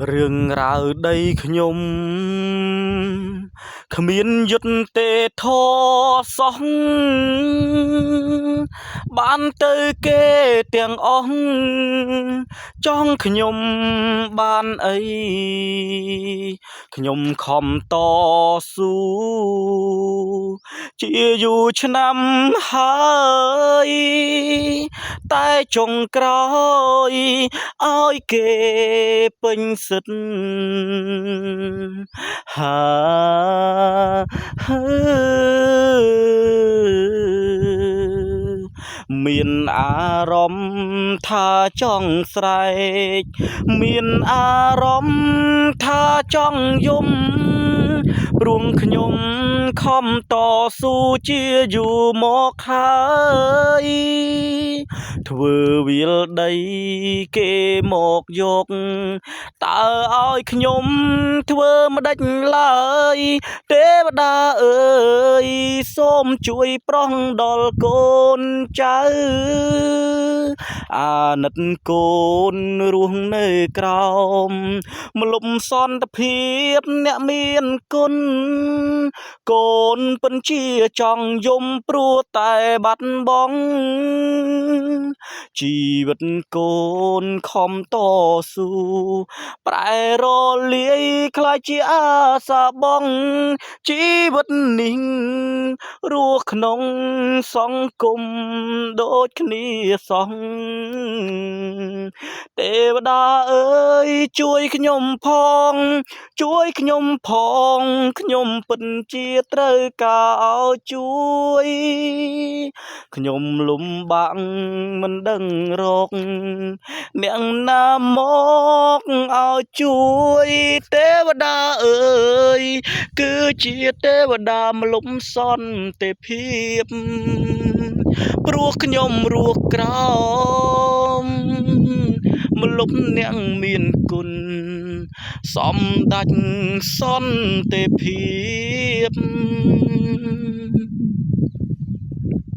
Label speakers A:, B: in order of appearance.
A: រឿងរ៉ាវដីខ្ញុំគ្មានយុទ្ធទេធសោះបានទៅគេទាំងអស់ចង់ខ្ញុំបានអីខ្ញុំខំតស៊ូជាយូរឆ្នាំហើយតែចុងក្រោយឲ្យគេពេញសិទ្ធមានអារម្មណ៍ថាចង់ស្រែកមានអារម្មណ៍ថាចង់យំព្រោះខ្ញុំខំតស៊ូជាយូរមកហើយធ្វើវាលដីគេមកយកតើឲ្យខ្ញុំធ្វើម្ដេចឡើយទេវតាអើយសូមជួយប្រោះដល់កូនចៅអាណិតកូនរស់នៅក្រោមម្លប់សន្តិភាពអ្នកមានគុណកូនពិនជាចង់យំព្រោះតែបាត់បង់ជីវិតកូនខំតស៊ូប្រែរលាយខ្លាចជាអាសាបងជីវិតនេះរស់ក្នុងសង្គមដូចគ្នាសោះទេវតាអើយជួយខ្ញុំផងជួយខ្ញុំផងខ្ញុំពិតជាត្រូវការឲ្យជួយខ្ញុំលំបាកមិនដឹងរកអ្នកណាមកឲ្យជួយទេវតាអើយគឺជាទេវតាម្លប់សន្តិភាពព្រោះខ្ញុំរស់ក្រោមម្លប់អ្នកមានគុណសម្ដេចសន្តិភាព